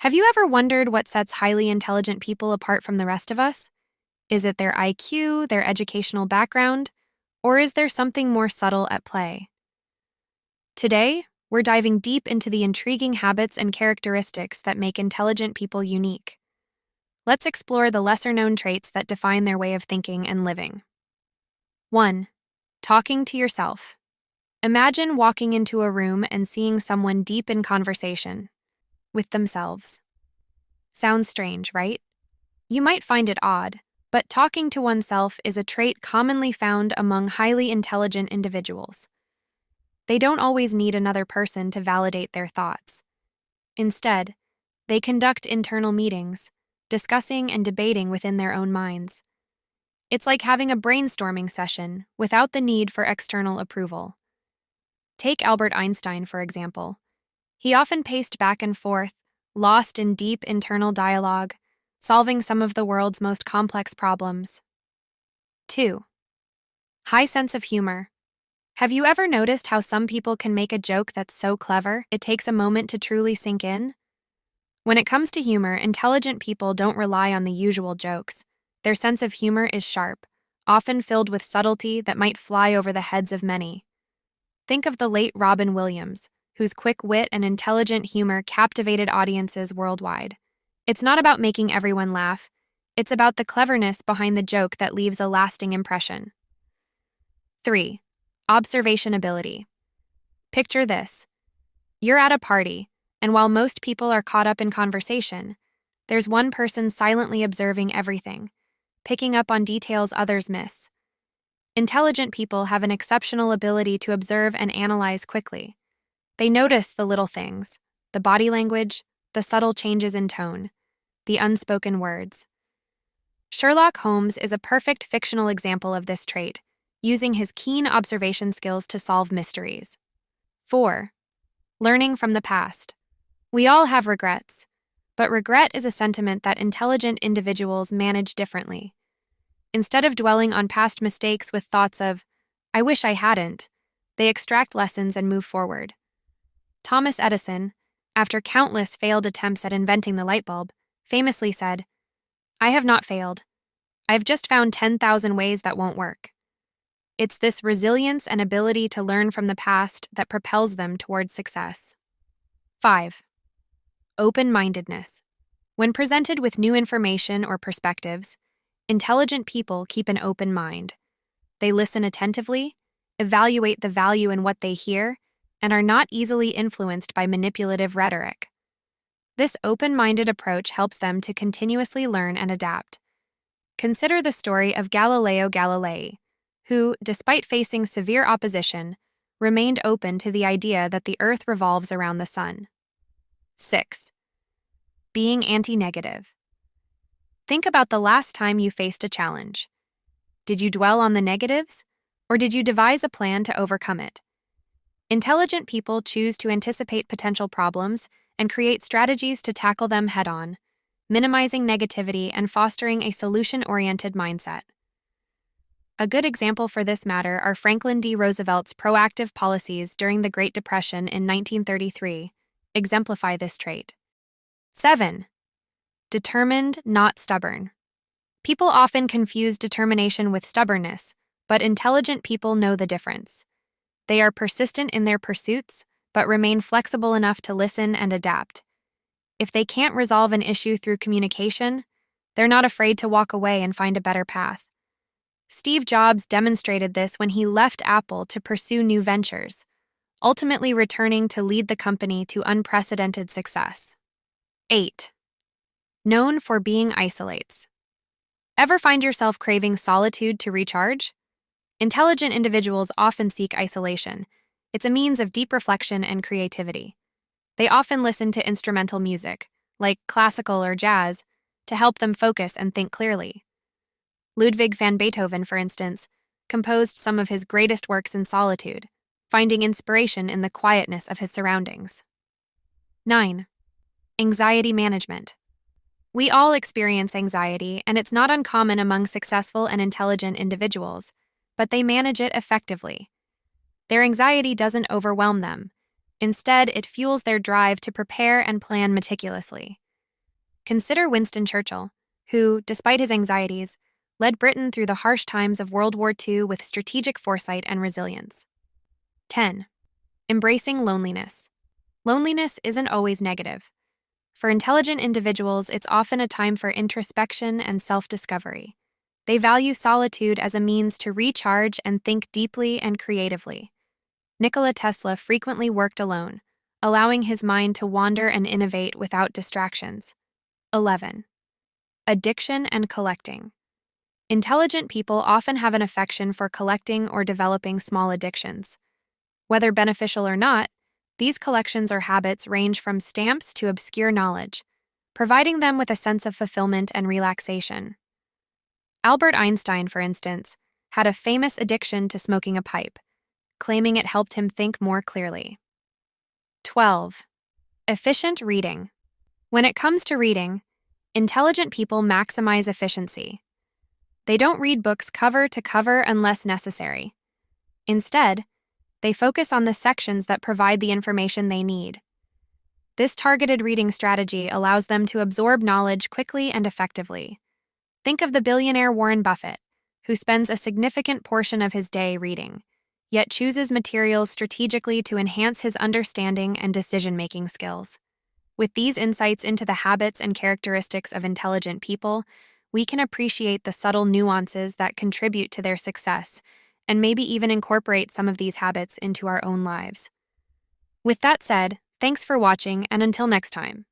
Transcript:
Have you ever wondered what sets highly intelligent people apart from the rest of us? Is it their IQ, their educational background, or is there something more subtle at play? Today, we're diving deep into the intriguing habits and characteristics that make intelligent people unique. Let's explore the lesser-known traits that define their way of thinking and living. 1. Talking to yourself. Imagine walking into a room and seeing someone deep in conversation with themselves. Sounds strange, right? You might find it odd, but talking to oneself is a trait commonly found among highly intelligent individuals. They don't always need another person to validate their thoughts. Instead, they conduct internal meetings, discussing and debating within their own minds. It's like having a brainstorming session without the need for external approval. Take Albert Einstein, for example. He often paced back and forth, lost in deep internal dialogue, solving some of the world's most complex problems. 2. High sense of humor. Have you ever noticed how some people can make a joke that's so clever it takes a moment to truly sink in? When it comes to humor, intelligent people don't rely on the usual jokes. Their sense of humor is sharp, often filled with subtlety that might fly over the heads of many. Think of the late Robin Williams, whose quick wit and intelligent humor captivated audiences worldwide. It's not about making everyone laugh. It's about the cleverness behind the joke that leaves a lasting impression. 3. Observation ability. Picture this. You're at a party, and while most people are caught up in conversation, there's one person silently observing everything, picking up on details others miss. Intelligent people have an exceptional ability to observe and analyze quickly. They notice the little things, the body language, the subtle changes in tone, the unspoken words. Sherlock Holmes is a perfect fictional example of this trait, using his keen observation skills to solve mysteries. 4. Learning from the past. We all have regrets, but regret is a sentiment that intelligent individuals manage differently. Instead of dwelling on past mistakes with thoughts of, "I wish I hadn't," they extract lessons and move forward. Thomas Edison, after countless failed attempts at inventing the light bulb, famously said, "I have not failed. I've just found 10,000 ways that won't work." It's this resilience and ability to learn from the past that propels them towards success. 5. Open-mindedness. When presented with new information or perspectives, intelligent people keep an open mind. They listen attentively, evaluate the value in what they hear, and are not easily influenced by manipulative rhetoric. This open-minded approach helps them to continuously learn and adapt. Consider the story of Galileo Galilei, who, despite facing severe opposition, remained open to the idea that the Earth revolves around the sun. 6. Being anti-negative. Think about the last time you faced a challenge. Did you dwell on the negatives, or did you devise a plan to overcome it? Intelligent people choose to anticipate potential problems and create strategies to tackle them head-on, minimizing negativity and fostering a solution-oriented mindset. A good example for this matter are Franklin D. Roosevelt's proactive policies during the Great Depression in 1933, exemplify this trait. 7. Determined, not stubborn. People often confuse determination with stubbornness, but intelligent people know the difference. They are persistent in their pursuits, but remain flexible enough to listen and adapt. If they can't resolve an issue through communication, they're not afraid to walk away and find a better path. Steve Jobs demonstrated this when he left Apple to pursue new ventures, ultimately returning to lead the company to unprecedented success. 8. Known for being isolates. Ever find yourself craving solitude to recharge? Intelligent individuals often seek isolation. It's a means of deep reflection and creativity. They often listen to instrumental music, like classical or jazz, to help them focus and think clearly. Ludwig van Beethoven, for instance, composed some of his greatest works in solitude, finding inspiration in the quietness of his surroundings. 9. Anxiety management. We all experience anxiety, and it's not uncommon among successful and intelligent individuals, but they manage it effectively. Their anxiety doesn't overwhelm them. Instead, it fuels their drive to prepare and plan meticulously. Consider Winston Churchill, who, despite his anxieties, led Britain through the harsh times of World War II with strategic foresight and resilience. 10. Embracing loneliness. Loneliness isn't always negative. For intelligent individuals, it's often a time for introspection and self-discovery. They value solitude as a means to recharge and think deeply and creatively. Nikola Tesla frequently worked alone, allowing his mind to wander and innovate without distractions. 11. Addiction and collecting. Intelligent people often have an affection for collecting or developing small addictions. Whether beneficial or not, these collections or habits range from stamps to obscure knowledge, providing them with a sense of fulfillment and relaxation. Albert Einstein, for instance, had a famous addiction to smoking a pipe, claiming it helped him think more clearly. 12. Efficient reading. When it comes to reading, intelligent people maximize efficiency. They don't read books cover to cover unless necessary. Instead, they focus on the sections that provide the information they need. This targeted reading strategy allows them to absorb knowledge quickly and effectively. Think of the billionaire Warren Buffett, who spends a significant portion of his day reading, yet chooses materials strategically to enhance his understanding and decision-making skills. With these insights into the habits and characteristics of intelligent people, we can appreciate the subtle nuances that contribute to their success, and maybe even incorporate some of these habits into our own lives. With that said, thanks for watching, and until next time.